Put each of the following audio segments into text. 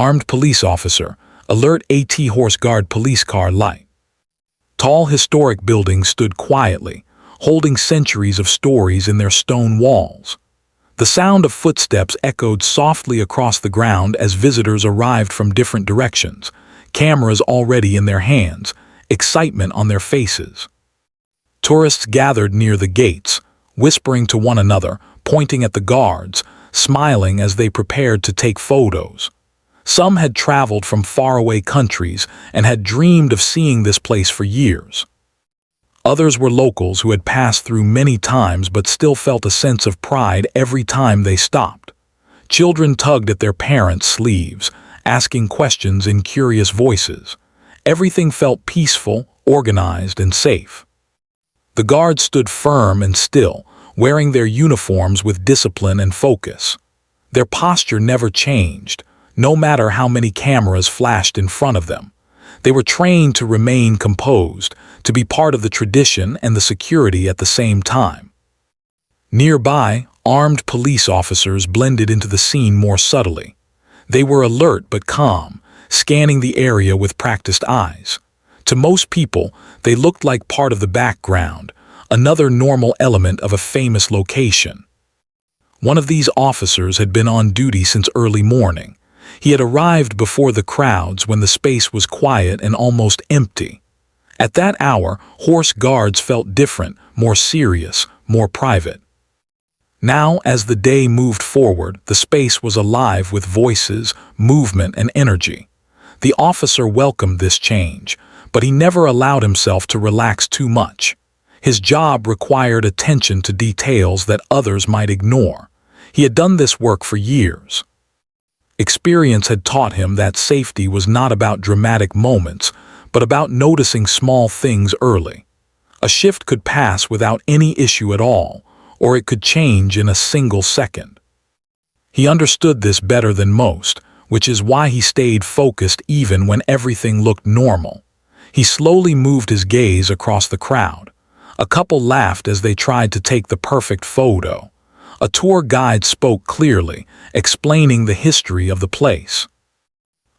Armed police officer, alert AT Horse Guard police car light. Tall historic buildings stood quietly, holding centuries of stories in their stone walls. The sound of footsteps echoed softly across the ground as visitors arrived from different directions, cameras already in their hands, excitement on their faces. Tourists gathered near the gates, whispering to one another, pointing at the guards, smiling as they prepared to take photos. Some had traveled from faraway countries and had dreamed of seeing this place for years. Others were locals who had passed through many times but still felt a sense of pride every time they stopped. Children tugged at their parents' sleeves, asking questions in curious voices. Everything felt peaceful, organized, and safe. The guards stood firm and still, wearing their uniforms with discipline and focus. Their posture never changed, no matter how many cameras flashed in front of them. They were trained to remain composed, to be part of the tradition and the security at the same time. Nearby, armed police officers blended into the scene more subtly. They were alert but calm, scanning the area with practiced eyes. To most people, they looked like part of the background, another normal element of a famous location. One of these officers had been on duty since early morning. He had arrived before the crowds when the space was quiet and almost empty. At that hour, horse guards felt different, more serious, more private. Now, as the day moved forward, the space was alive with voices, movement, and energy. The officer welcomed this change, but he never allowed himself to relax too much. His job required attention to details that others might ignore. He had done this work for years. Experience had taught him that safety was not about dramatic moments, but about noticing small things early. A shift could pass without any issue at all, or it could change in a single second. He understood this better than most, which is why he stayed focused even when everything looked normal. He slowly moved his gaze across the crowd. A couple laughed as they tried to take the perfect photo. A tour guide spoke clearly, explaining the history of the place.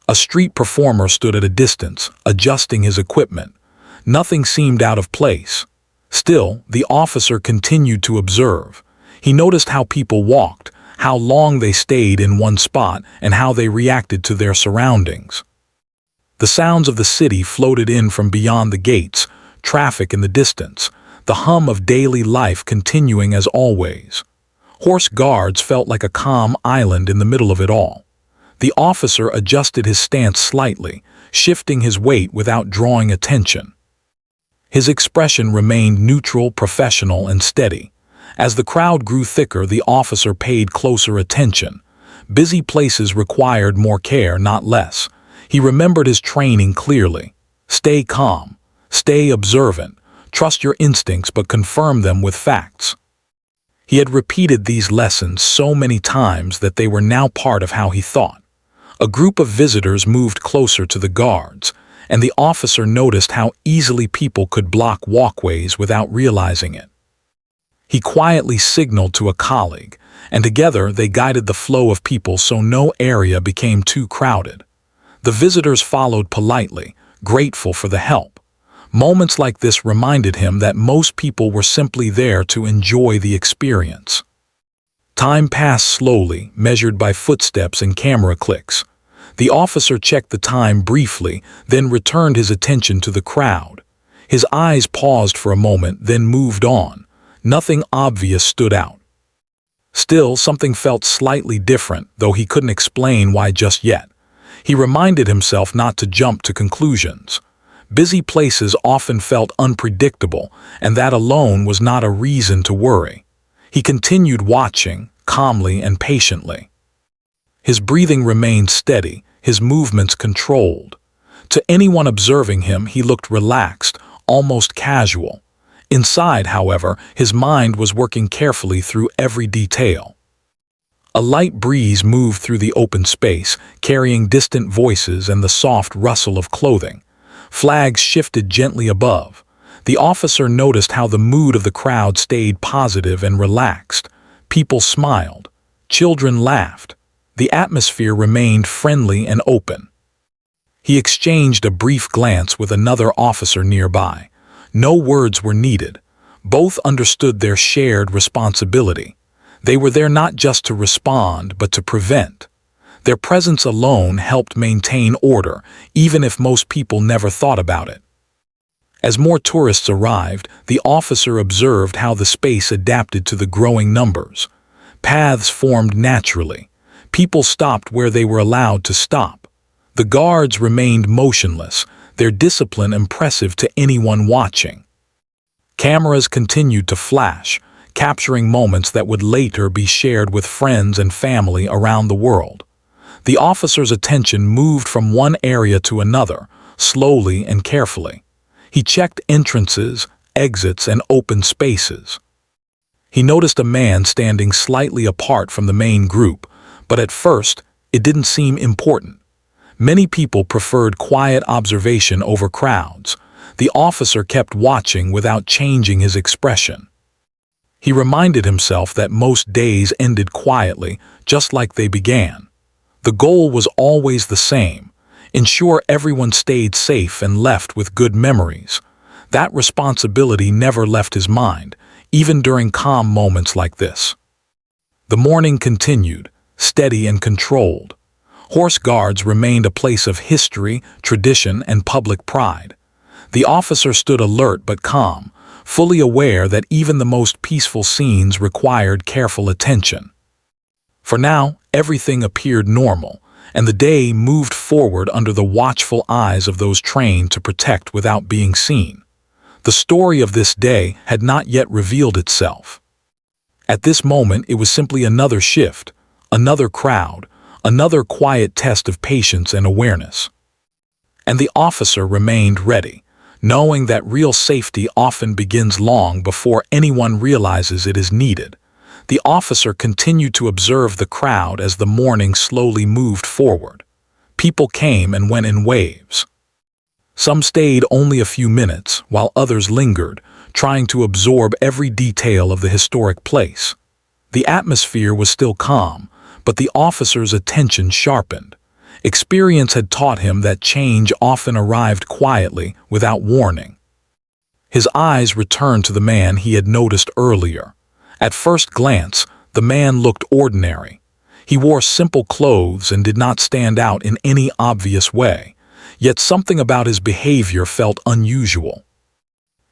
A street performer stood at a distance, adjusting his equipment. Nothing seemed out of place. Still, the officer continued to observe. He noticed how people walked, how long they stayed in one spot, and how they reacted to their surroundings. The sounds of the city floated in from beyond the gates, traffic in the distance, the hum of daily life continuing as always. Horse guards felt like a calm island in the middle of it all. The officer adjusted his stance slightly, shifting his weight without drawing attention. His expression remained neutral, professional, and steady. As the crowd grew thicker, the officer paid closer attention. Busy places required more care, not less. He remembered his training clearly. Stay calm, stay observant, trust your instincts but confirm them with facts. He had repeated these lessons so many times that they were now part of how he thought. A group of visitors moved closer to the guards, and the officer noticed how easily people could block walkways without realizing it. He quietly signaled to a colleague, and together they guided the flow of people so no area became too crowded. The visitors followed politely, grateful for the help. Moments like this reminded him that most people were simply there to enjoy the experience. Time passed slowly, measured by footsteps and camera clicks. The officer checked the time briefly, then returned his attention to the crowd. His eyes paused for a moment, then moved on. Nothing obvious stood out. Still, something felt slightly different, though he couldn't explain why just yet. He reminded himself not to jump to conclusions. Busy places often felt unpredictable, and that alone was not a reason to worry. He continued watching, calmly and patiently. His breathing remained steady, his movements controlled. To anyone observing him, he looked relaxed, almost casual. Inside, however, his mind was working carefully through every detail. A light breeze moved through the open space, carrying distant voices and the soft rustle of clothing. Flags shifted gently above. The officer noticed how the mood of the crowd stayed positive and relaxed. People smiled. Children laughed. The atmosphere remained friendly and open. He exchanged a brief glance with another officer nearby. No words were needed. Both understood their shared responsibility. They were there not just to respond, but to prevent. Their presence alone helped maintain order, even if most people never thought about it. As more tourists arrived, the officer observed how the space adapted to the growing numbers. Paths formed naturally. People stopped where they were allowed to stop. The guards remained motionless, their discipline impressive to anyone watching. Cameras continued to flash, capturing moments that would later be shared with friends and family around the world. The officer's attention moved from one area to another, slowly and carefully. He checked entrances, exits, and open spaces. He noticed a man standing slightly apart from the main group, but at first, it didn't seem important. Many people preferred quiet observation over crowds. The officer kept watching without changing his expression. He reminded himself that most days ended quietly, just like they began. The goal was always the same: ensure everyone stayed safe and left with good memories. That responsibility never left his mind, even during calm moments like this. The morning continued, steady and controlled. Horse guards remained a place of history, tradition, and public pride. The officer stood alert but calm, fully aware that even the most peaceful scenes required careful attention. For now, everything appeared normal, and the day moved forward under the watchful eyes of those trained to protect without being seen. The story of this day had not yet revealed itself. At this moment, it was simply another shift, another crowd, another quiet test of patience and awareness. And the officer remained ready, knowing that real safety often begins long before anyone realizes it is needed. The officer continued to observe the crowd as the morning slowly moved forward. People came and went in waves. Some stayed only a few minutes, while others lingered, trying to absorb every detail of the historic place. The atmosphere was still calm, but the officer's attention sharpened. Experience had taught him that change often arrived quietly, without warning. His eyes returned to the man he had noticed earlier. At first glance, the man looked ordinary. He wore simple clothes and did not stand out in any obvious way, yet something about his behavior felt unusual.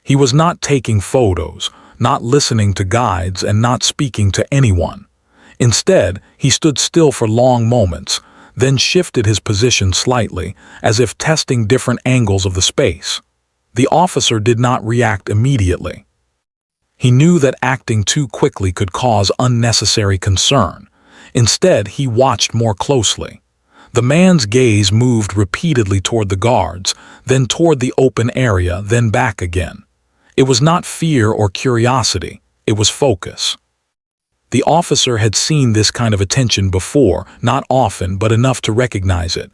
He was not taking photos, not listening to guides, and not speaking to anyone. Instead, he stood still for long moments, then shifted his position slightly, as if testing different angles of the space. The officer did not react immediately. He knew that acting too quickly could cause unnecessary concern. Instead, he watched more closely. The man's gaze moved repeatedly toward the guards, then toward the open area, then back again. It was not fear or curiosity, it was focus. The officer had seen this kind of attention before, not often, but enough to recognize it.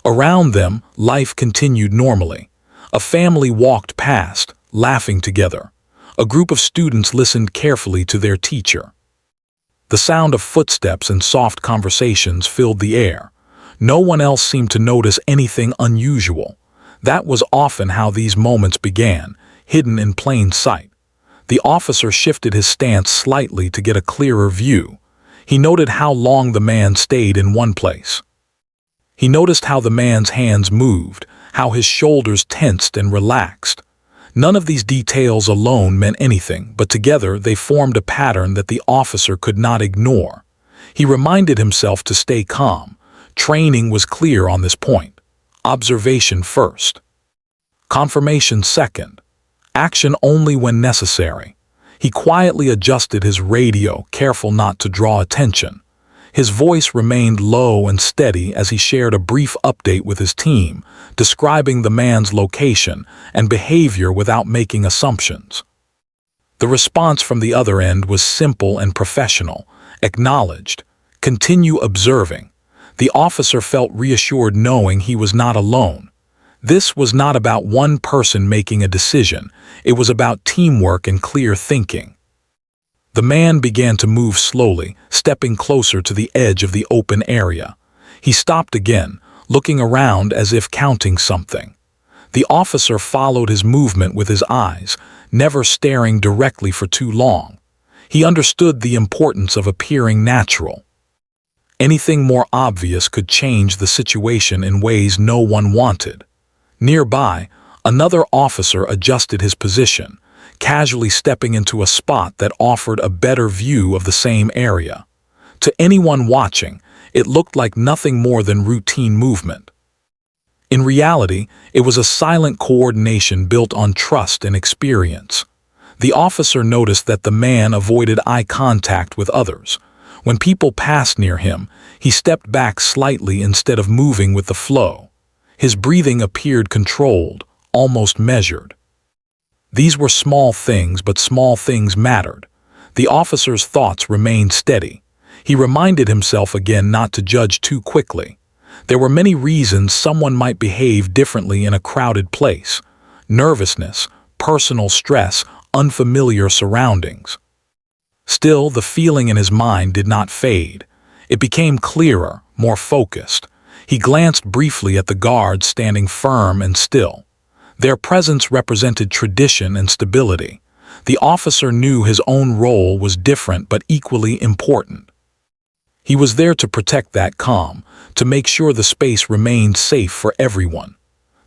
Around them, life continued normally. A family walked past, laughing together. A group of students listened carefully to their teacher. The sound of footsteps and soft conversations filled the air. No one else seemed to notice anything unusual. That was often how these moments began, hidden in plain sight. The officer shifted his stance slightly to get a clearer view. He noted how long the man stayed in one place. He noticed how the man's hands moved, how his shoulders tensed and relaxed. None of these details alone meant anything, but together they formed a pattern that the officer could not ignore. He reminded himself to stay calm. Training was clear on this point. Observation first. Confirmation second. Action only when necessary. He quietly adjusted his radio, careful not to draw attention. His voice remained low and steady as he shared a brief update with his team, describing the man's location and behavior without making assumptions. The response from the other end was simple and professional. Acknowledged. Continue observing. The officer felt reassured knowing he was not alone. This was not about one person making a decision. It was about teamwork and clear thinking. The man began to move slowly, stepping closer to the edge of the open area. He stopped again, looking around as if counting something. The officer followed his movement with his eyes, never staring directly for too long. He understood the importance of appearing natural. Anything more obvious could change the situation in ways no one wanted. Nearby, another officer adjusted his position, casually stepping into a spot that offered a better view of the same area. To anyone watching, it looked like nothing more than routine movement. In reality, it was a silent coordination built on trust and experience. The officer noticed that the man avoided eye contact with others. When people passed near him, he stepped back slightly instead of moving with the flow. His breathing appeared controlled, almost measured. These were small things, but small things mattered. The officer's thoughts remained steady. He reminded himself again not to judge too quickly. There were many reasons someone might behave differently in a crowded place: nervousness, personal stress, unfamiliar surroundings. Still, the feeling in his mind did not fade. It became clearer, more focused. He glanced briefly at the guards standing firm and still. Their presence represented tradition and stability. The officer knew his own role was different but equally important. He was there to protect that calm, to make sure the space remained safe for everyone.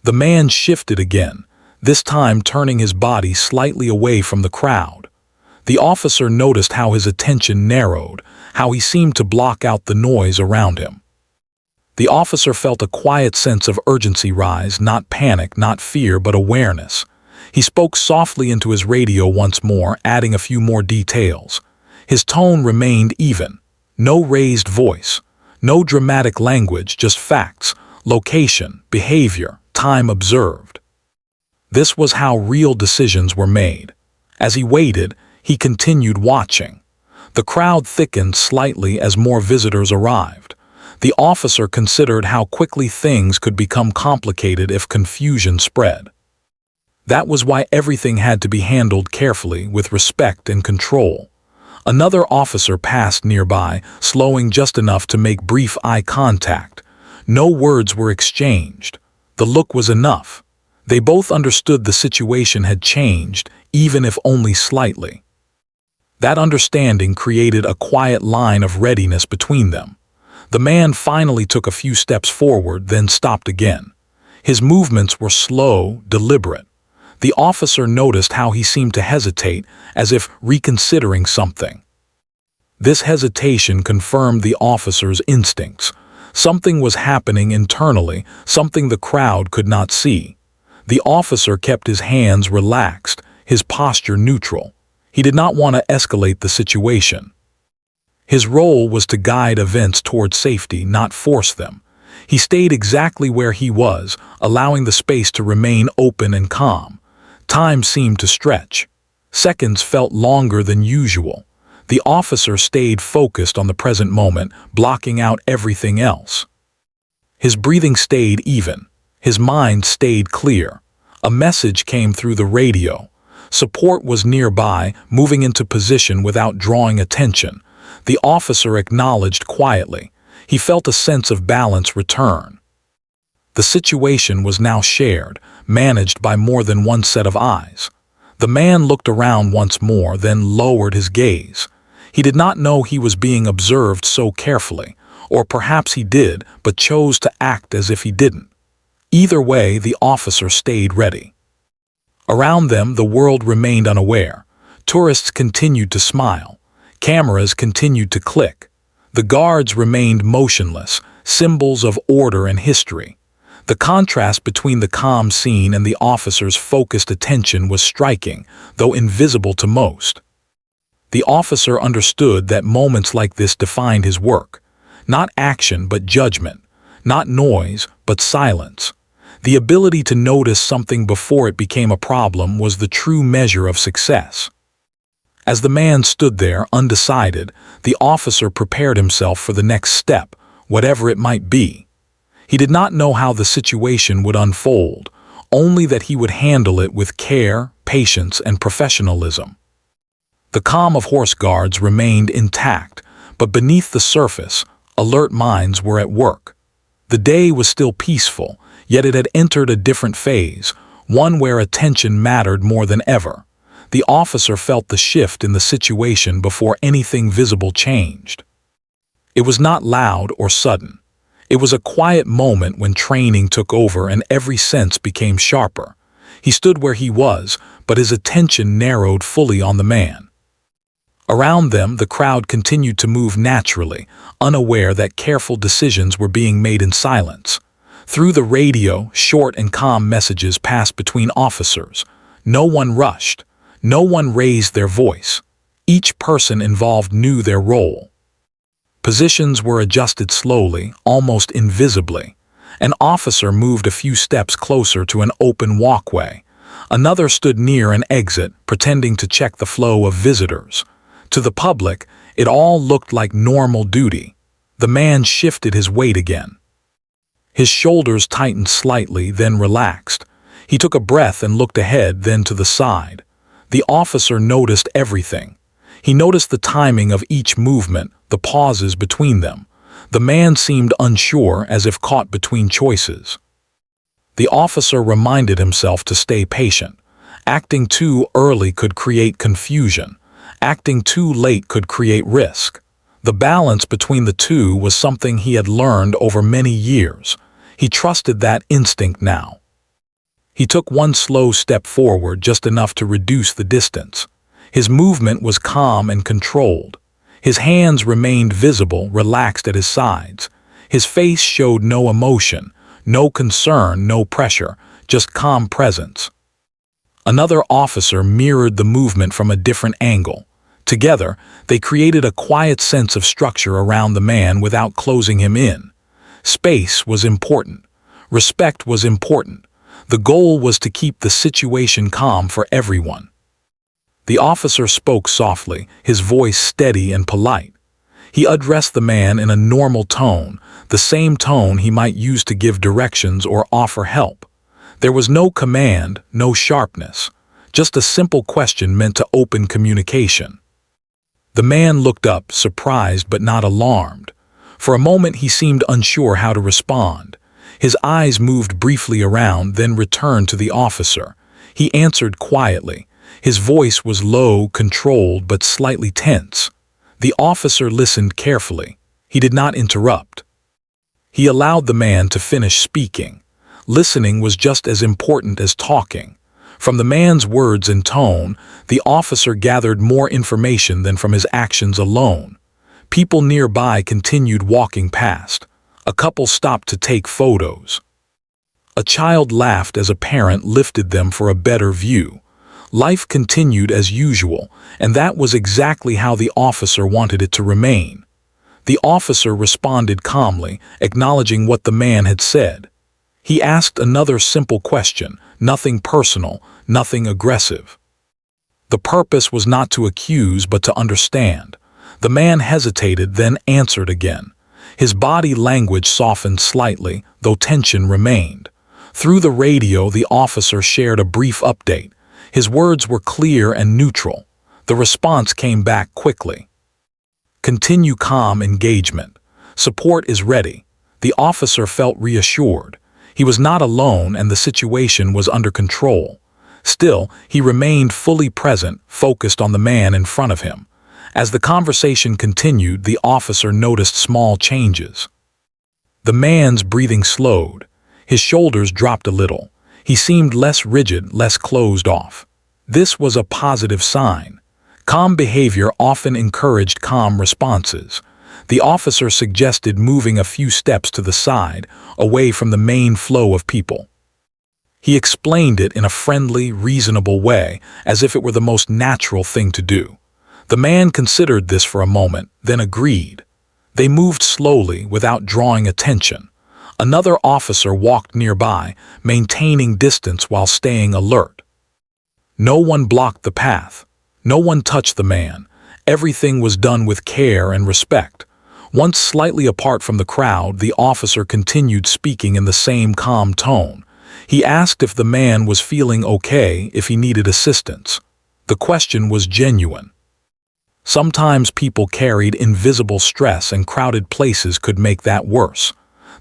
The man shifted again, this time turning his body slightly away from the crowd. The officer noticed how his attention narrowed, how he seemed to block out the noise around him. The officer felt a quiet sense of urgency rise, not panic, not fear, but awareness. He spoke softly into his radio once more, adding a few more details. His tone remained even. No raised voice, no dramatic language, just facts, location, behavior, time observed. This was how real decisions were made. As he waited, he continued watching. The crowd thickened slightly as more visitors arrived. The officer considered how quickly things could become complicated if confusion spread. That was why everything had to be handled carefully, with respect and control. Another officer passed nearby, slowing just enough to make brief eye contact. No words were exchanged. The look was enough. They both understood the situation had changed, even if only slightly. That understanding created a quiet line of readiness between them. The man finally took a few steps forward, then stopped again. His movements were slow, deliberate. The officer noticed how he seemed to hesitate, as if reconsidering something. This hesitation confirmed the officer's instincts. Something was happening internally, something the crowd could not see. The officer kept his hands relaxed, his posture neutral. He did not want to escalate the situation. His role was to guide events toward safety, not force them. He stayed exactly where he was, allowing the space to remain open and calm. Time seemed to stretch. Seconds felt longer than usual. The officer stayed focused on the present moment, blocking out everything else. His breathing stayed even. His mind stayed clear. A message came through the radio. Support was nearby, moving into position without drawing attention. The officer acknowledged quietly. He felt a sense of balance return. The situation was now shared, managed by more than one set of eyes. The man looked around once more, then lowered his gaze. He did not know he was being observed so carefully, or perhaps he did, but chose to act as if he didn't. Either way, the officer stayed ready. Around them, the world remained unaware. Tourists continued to smile. Cameras continued to click. The guards remained motionless, symbols of order and history. The contrast between the calm scene and the officer's focused attention was striking, though invisible to most. The officer understood that moments like this defined his work. Not action, but judgment. Not noise, but silence. The ability to notice something before it became a problem was the true measure of success. As the man stood there, undecided, the officer prepared himself for the next step, whatever it might be. He did not know how the situation would unfold, only that he would handle it with care, patience, and professionalism. The calm of horse guards remained intact, but beneath the surface, alert minds were at work. The day was still peaceful, yet it had entered a different phase, one where attention mattered more than ever. The officer felt the shift in the situation before anything visible changed. It was not loud or sudden. It was a quiet moment when training took over and every sense became sharper. He stood where he was, but his attention narrowed fully on the man. Around them, the crowd continued to move naturally, unaware that careful decisions were being made in silence. Through the radio, short and calm messages passed between officers. No one rushed. No one raised their voice. Each person involved knew their role. Positions were adjusted slowly, almost invisibly. An officer moved a few steps closer to an open walkway. Another stood near an exit, pretending to check the flow of visitors. To the public, it all looked like normal duty. The man shifted his weight again. His shoulders tightened slightly, then relaxed. He took a breath and looked ahead, then to the side. The officer noticed everything. He noticed the timing of each movement, the pauses between them. The man seemed unsure, as if caught between choices. The officer reminded himself to stay patient. Acting too early could create confusion. Acting too late could create risk. The balance between the two was something he had learned over many years. He trusted that instinct now. He took one slow step forward, just enough to reduce the distance. His movement was calm and controlled. His hands remained visible, relaxed at his sides. His face showed no emotion, no concern, no pressure, just calm presence. Another officer mirrored the movement from a different angle. Together, they created a quiet sense of structure around the man without closing him in. Space was important. Respect was important. The goal was to keep the situation calm for everyone. The officer spoke softly, his voice steady and polite. He addressed the man in a normal tone, the same tone he might use to give directions or offer help. There was no command, no sharpness, just a simple question meant to open communication. The man looked up, surprised but not alarmed. For a moment he seemed unsure how to respond. His eyes moved briefly around, then returned to the officer. He answered quietly. His voice was low, controlled, but slightly tense. The officer listened carefully. He did not interrupt. He allowed the man to finish speaking. Listening was just as important as talking. From the man's words and tone, the officer gathered more information than from his actions alone. People nearby continued walking past. A couple stopped to take photos. A child laughed as a parent lifted them for a better view. Life continued as usual, and that was exactly how the officer wanted it to remain. The officer responded calmly, acknowledging what the man had said. He asked another simple question, nothing personal, nothing aggressive. The purpose was not to accuse but to understand. The man hesitated, then answered again. His body language softened slightly, though tension remained. Through the radio, the officer shared a brief update. His words were clear and neutral. The response came back quickly. Continue calm engagement. Support is ready. The officer felt reassured. He was not alone and the situation was under control. Still, he remained fully present, focused on the man in front of him. As the conversation continued, the officer noticed small changes. The man's breathing slowed. His shoulders dropped a little. He seemed less rigid, less closed off. This was a positive sign. Calm behavior often encouraged calm responses. The officer suggested moving a few steps to the side, away from the main flow of people. He explained it in a friendly, reasonable way, as if it were the most natural thing to do. The man considered this for a moment, then agreed. They moved slowly, without drawing attention. Another officer walked nearby, maintaining distance while staying alert. No one blocked the path. No one touched the man. Everything was done with care and respect. Once slightly apart from the crowd, the officer continued speaking in the same calm tone. He asked if the man was feeling okay, if he needed assistance. The question was genuine. Sometimes people carried invisible stress and crowded places could make that worse.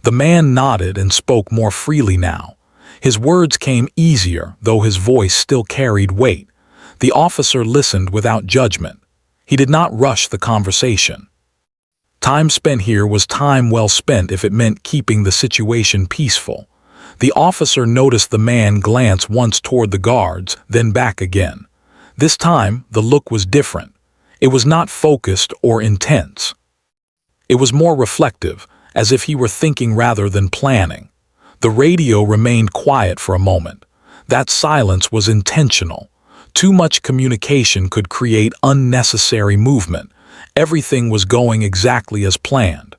The man nodded and spoke more freely now. His words came easier, though his voice still carried weight. The officer listened without judgment. He did not rush the conversation. Time spent here was time well spent if it meant keeping the situation peaceful. The officer noticed the man glance once toward the guards, then back again. This time, the look was different. It was not focused or intense. It was more reflective, as if he were thinking rather than planning. The radio remained quiet for a moment. That silence was intentional. Too much communication could create unnecessary movement. Everything was going exactly as planned.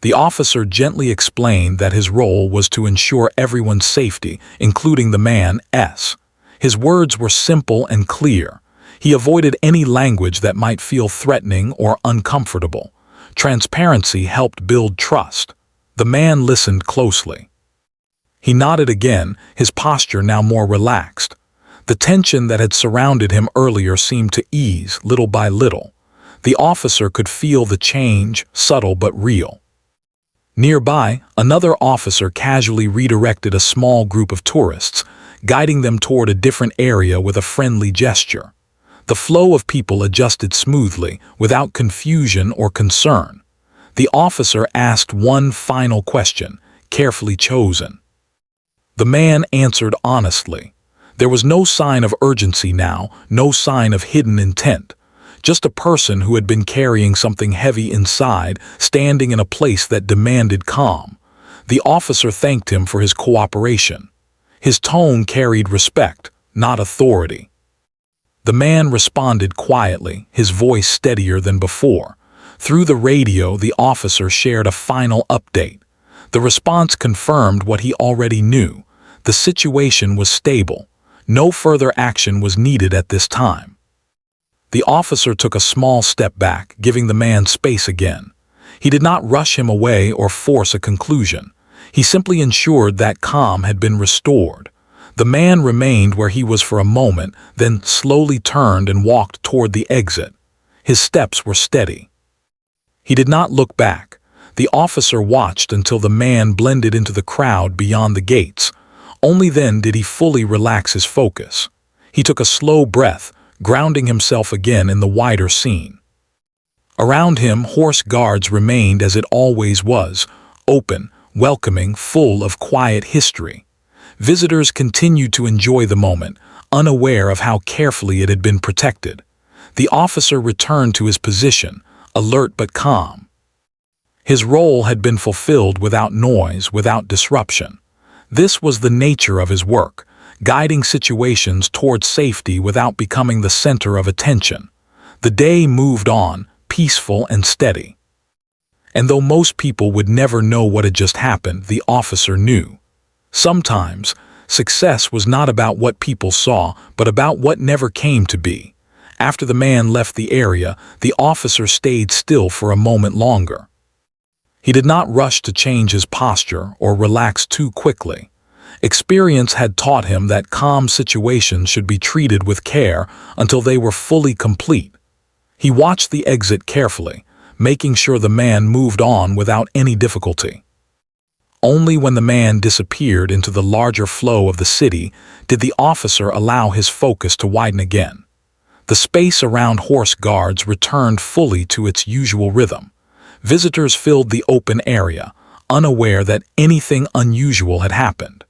The officer gently explained that his role was to ensure everyone's safety, including the man's. His words were simple and clear. He avoided any language that might feel threatening or uncomfortable. Transparency helped build trust. The man listened closely. He nodded again, his posture now more relaxed. The tension that had surrounded him earlier seemed to ease little by little. The officer could feel the change, subtle but real. Nearby, another officer casually redirected a small group of tourists, guiding them toward a different area with a friendly gesture. The flow of people adjusted smoothly, without confusion or concern. The officer asked one final question, carefully chosen. The man answered honestly. There was no sign of urgency now, no sign of hidden intent. Just a person who had been carrying something heavy inside, standing in a place that demanded calm. The officer thanked him for his cooperation. His tone carried respect, not authority. The man responded quietly, his voice steadier than before. Through the radio, the officer shared a final update. The response confirmed what he already knew. The situation was stable. No further action was needed at this time. The officer took a small step back, giving the man space again. He did not rush him away or force a conclusion. He simply ensured that calm had been restored. The man remained where he was for a moment, then slowly turned and walked toward the exit. His steps were steady. He did not look back. The officer watched until the man blended into the crowd beyond the gates. Only then did he fully relax his focus. He took a slow breath, grounding himself again in the wider scene. Around him, horse guards remained as it always was, open, welcoming, full of quiet history. Visitors continued to enjoy the moment, unaware of how carefully it had been protected. The officer returned to his position, alert but calm. His role had been fulfilled without noise, without disruption. This was the nature of his work, guiding situations toward safety without becoming the center of attention. The day moved on, peaceful and steady. And though most people would never know what had just happened, the officer knew. Sometimes, success was not about what people saw, but about what never came to be. After the man left the area, the officer stayed still for a moment longer. He did not rush to change his posture or relax too quickly. Experience had taught him that calm situations should be treated with care until they were fully complete. He watched the exit carefully, making sure the man moved on without any difficulty. Only when the man disappeared into the larger flow of the city did the officer allow his focus to widen again. The space around horse guards returned fully to its usual rhythm. Visitors filled the open area, unaware that anything unusual had happened.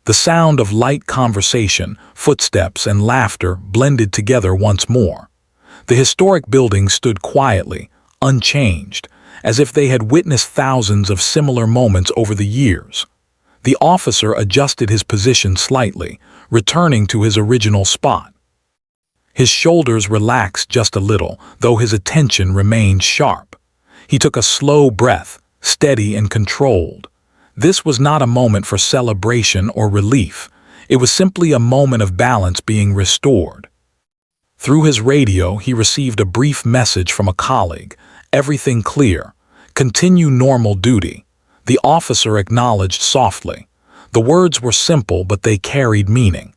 The sound of light conversation, footsteps, and laughter blended together once more. The historic building stood quietly, unchanged, as if they had witnessed thousands of similar moments over the years. The officer adjusted his position slightly, returning to his original spot. His shoulders relaxed just a little, though his attention remained sharp. He took a slow breath, steady and controlled. This was not a moment for celebration or relief. It was simply a moment of balance being restored. Through his radio, he received a brief message from a colleague. Everything clear. Continue normal duty. The officer acknowledged softly. The words were simple, but they carried meaning.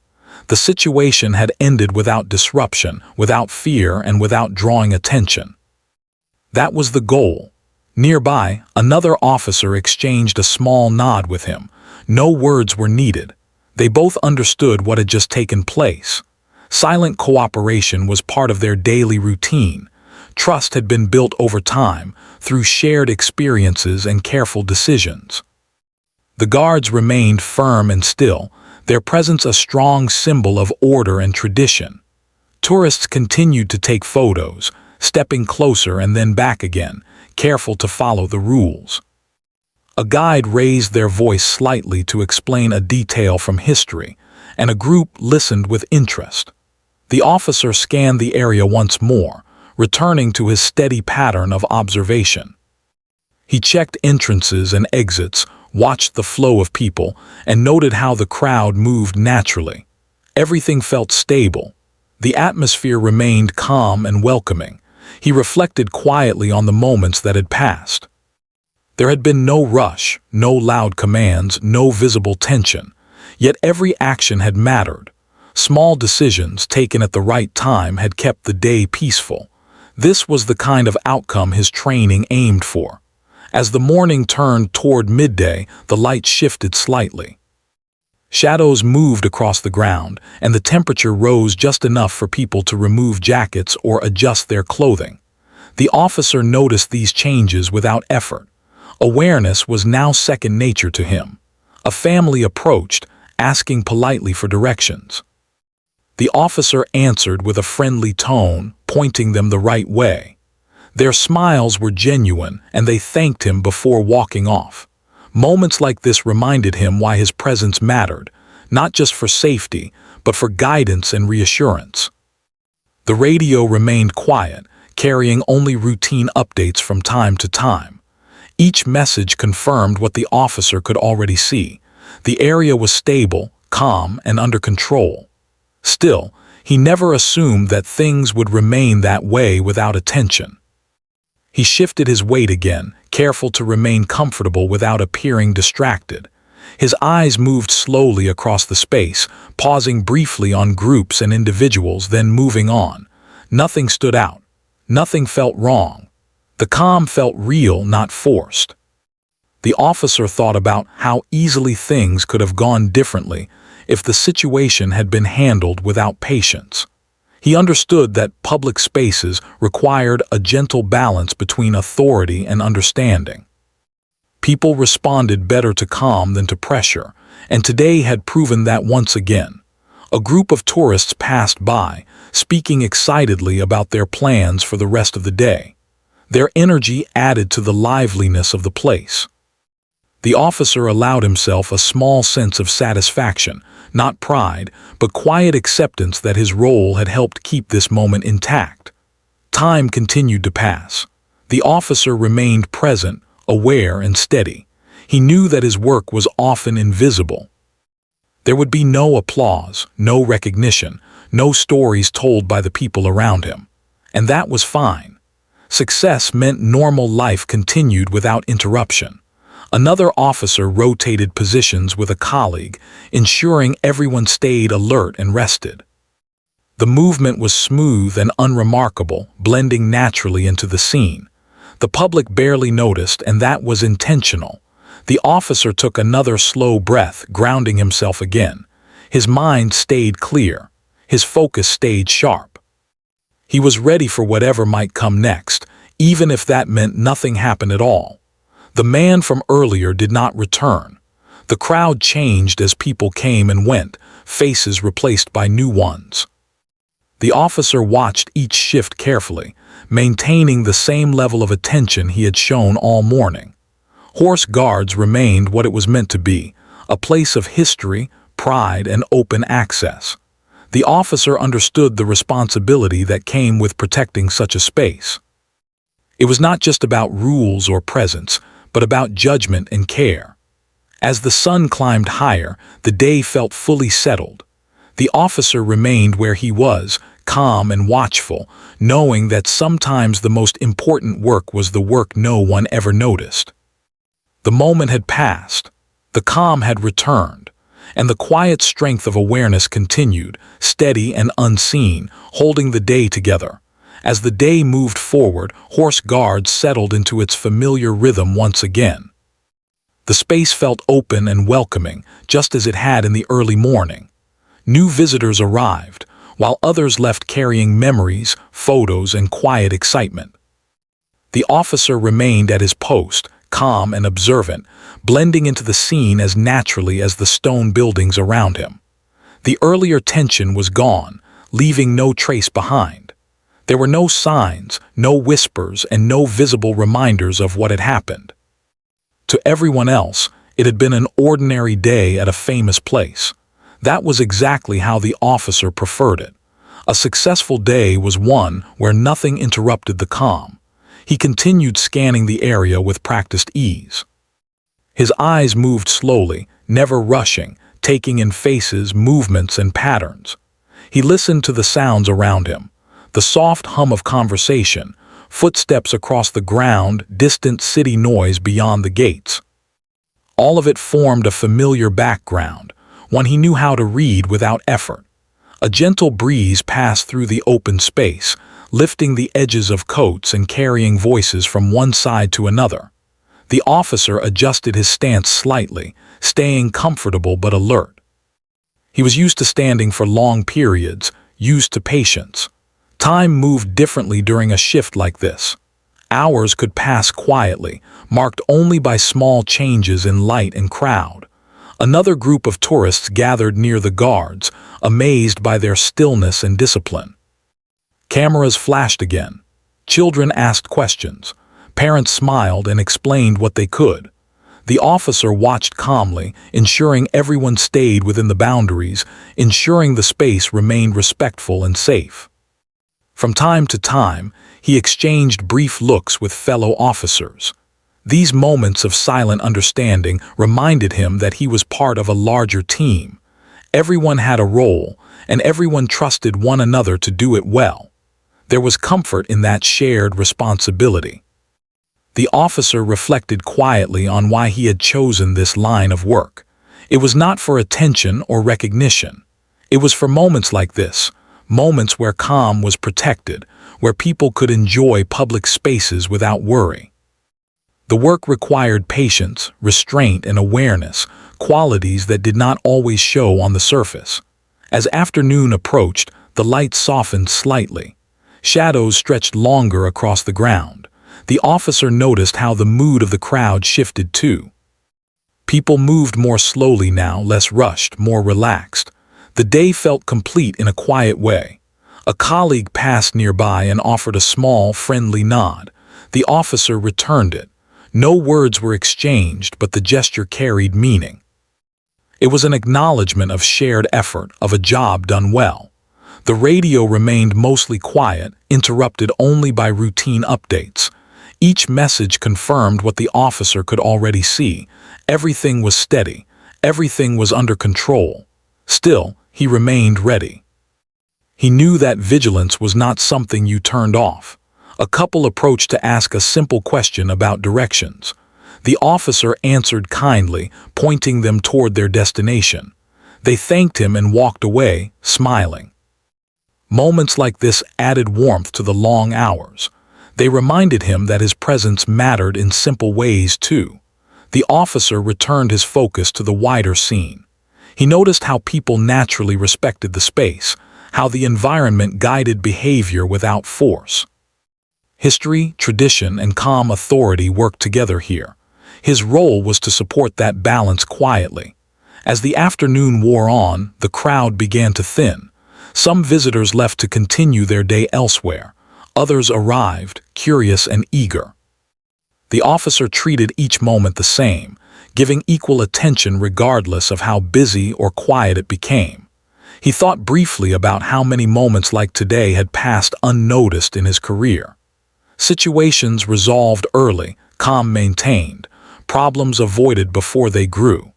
The situation had ended without disruption, without fear, and without drawing attention. That was the goal. Nearby, another officer exchanged a small nod with him. No words were needed. They both understood what had just taken place. Silent cooperation was part of their daily routine. Trust had been built over time, through shared experiences and careful decisions. The guards remained firm and still, their presence a strong symbol of order and tradition. Tourists continued to take photos, stepping closer and then back again, careful to follow the rules. A guide raised their voice slightly to explain a detail from history, and a group listened with interest. The officer scanned the area once more, returning to his steady pattern of observation. He checked entrances and exits, watched the flow of people, and noted how the crowd moved naturally. Everything felt stable. The atmosphere remained calm and welcoming. He reflected quietly on the moments that had passed. There had been no rush, no loud commands, no visible tension. Yet every action had mattered. Small decisions taken at the right time had kept the day peaceful. This was the kind of outcome his training aimed for. As the morning turned toward midday, the light shifted slightly. Shadows moved across the ground, and the temperature rose just enough for people to remove jackets or adjust their clothing. The officer noticed these changes without effort. Awareness was now second nature to him. A family approached, asking politely for directions. The officer answered with a friendly tone, pointing them the right way. Their smiles were genuine, and they thanked him before walking off. Moments like this reminded him why his presence mattered, not just for safety, but for guidance and reassurance. The radio remained quiet, carrying only routine updates from time to time. Each message confirmed what the officer could already see. The area was stable, calm, and under control. Still, he never assumed that things would remain that way without attention. He shifted his weight again, careful to remain comfortable without appearing distracted. His eyes moved slowly across the space, pausing briefly on groups and individuals, then moving on. Nothing stood out. Nothing felt wrong. The calm felt real, not forced. The officer thought about how easily things could have gone differently if the situation had been handled without patience. He understood that public spaces required a gentle balance between authority and understanding. People responded better to calm than to pressure, and today had proven that once again. A group of tourists passed by, speaking excitedly about their plans for the rest of the day. Their energy added to the liveliness of the place. The officer allowed himself a small sense of satisfaction, not pride, but quiet acceptance that his role had helped keep this moment intact. Time continued to pass. The officer remained present, aware and steady. He knew that his work was often invisible. There would be no applause, no recognition, no stories told by the people around him. And that was fine. Success meant normal life continued without interruption. Another officer rotated positions with a colleague, ensuring everyone stayed alert and rested. The movement was smooth and unremarkable, blending naturally into the scene. The public barely noticed, and that was intentional. The officer took another slow breath, grounding himself again. His mind stayed clear. His focus stayed sharp. He was ready for whatever might come next, even if that meant nothing happened at all. The man from earlier did not return. The crowd changed as people came and went, faces replaced by new ones. The officer watched each shift carefully, maintaining the same level of attention he had shown all morning. Horse Guards remained what it was meant to be, a place of history, pride, and open access. The officer understood the responsibility that came with protecting such a space. It was not just about rules or presence, but about judgment and care. As the sun climbed higher, the day felt fully settled. The officer remained where he was, calm and watchful, knowing that sometimes the most important work was the work no one ever noticed. The moment had passed. The calm had returned, And the quiet strength of awareness continued, steady and unseen, holding the day together. As the day moved forward, Horse Guard settled into its familiar rhythm once again. The space felt open and welcoming, just as it had in the early morning. New visitors arrived, while others left carrying memories, photos, and quiet excitement. The officer remained at his post, calm and observant, blending into the scene as naturally as the stone buildings around him. The earlier tension was gone, leaving no trace behind. There were no signs, no whispers, and no visible reminders of what had happened. To everyone else, it had been an ordinary day at a famous place. That was exactly how the officer preferred it. A successful day was one where nothing interrupted the calm. He continued scanning the area with practiced ease. His eyes moved slowly, never rushing, taking in faces, movements, and patterns. He listened to the sounds around him, the soft hum of conversation, footsteps across the ground, distant city noise beyond the gates. All of it formed a familiar background, one he knew how to read without effort. A gentle breeze passed through the open space, lifting the edges of coats and carrying voices from one side to another. The officer adjusted his stance slightly, staying comfortable but alert. He was used to standing for long periods, used to patience. Time moved differently during a shift like this. Hours could pass quietly, marked only by small changes in light and crowd. Another group of tourists gathered near the guards, amazed by their stillness and discipline. Cameras flashed again. Children asked questions. Parents smiled and explained what they could. The officer watched calmly, ensuring everyone stayed within the boundaries, ensuring the space remained respectful and safe. From time to time, he exchanged brief looks with fellow officers. These moments of silent understanding reminded him that he was part of a larger team. Everyone had a role, and everyone trusted one another to do it well. There was comfort in that shared responsibility. The officer reflected quietly on why he had chosen this line of work. It was not for attention or recognition. It was for moments like this, moments where calm was protected, where people could enjoy public spaces without worry. The work required patience, restraint, and awareness, qualities that did not always show on the surface. As afternoon approached, the light softened slightly. Shadows stretched longer across the ground. The officer noticed how the mood of the crowd shifted too. People moved more slowly now, less rushed, more relaxed. The day felt complete in a quiet way. A colleague passed nearby and offered a small, friendly nod. The officer returned it. No words were exchanged, but the gesture carried meaning. It was an acknowledgement of shared effort, of a job done well. The radio remained mostly quiet, interrupted only by routine updates. Each message confirmed what the officer could already see. Everything was steady. Everything was under control. Still, he remained ready. He knew that vigilance was not something you turned off. A couple approached to ask a simple question about directions. The officer answered kindly, pointing them toward their destination. They thanked him and walked away, smiling. Moments like this added warmth to the long hours. They reminded him that his presence mattered in simple ways too. The officer returned his focus to the wider scene. He noticed how people naturally respected the space, how the environment guided behavior without force. History, tradition, and calm authority worked together here. His role was to support that balance quietly. As the afternoon wore on, the crowd began to thin. Some visitors left to continue their day elsewhere. Others arrived, curious and eager. The officer treated each moment the same, giving equal attention regardless of how busy or quiet it became. He thought briefly about how many moments like today had passed unnoticed in his career. Situations resolved early, calm maintained, problems avoided before they grew.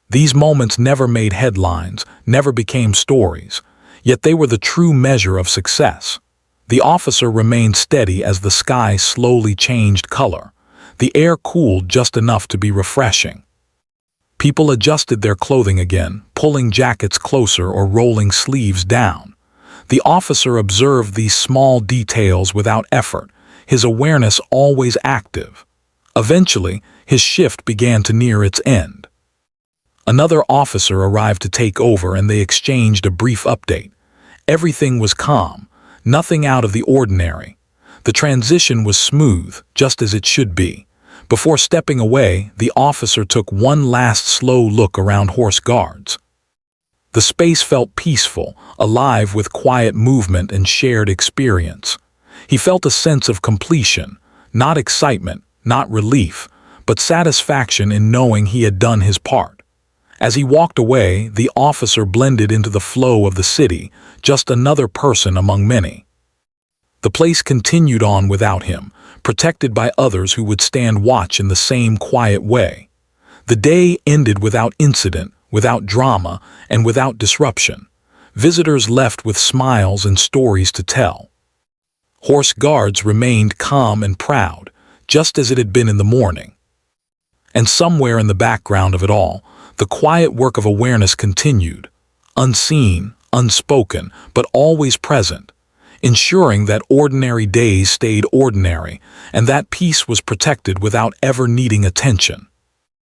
These moments never made headlines, never became stories, yet they were the true measure of success. The officer remained steady as the sky slowly changed color. The air cooled just enough to be refreshing. People adjusted their clothing again, pulling jackets closer or rolling sleeves down. The officer observed these small details without effort, his awareness always active. Eventually, his shift began to near its end. Another officer arrived to take over and they exchanged a brief update. Everything was calm, nothing out of the ordinary. The transition was smooth, just as it should be. Before stepping away, the officer took one last slow look around Horse Guards. The space felt peaceful, alive with quiet movement and shared experience. He felt a sense of completion, not excitement, not relief, but satisfaction in knowing he had done his part. As he walked away, the officer blended into the flow of the city, just another person among many. The place continued on without him, protected by others who would stand watch in the same quiet way. The day ended without incident, without drama, and without disruption. Visitors left with smiles and stories to tell. Horse Guards remained calm and proud, just as it had been in the morning. And somewhere in the background of it all, the quiet work of awareness continued, unseen, unspoken, but always present, ensuring that ordinary days stayed ordinary and that peace was protected without ever needing attention.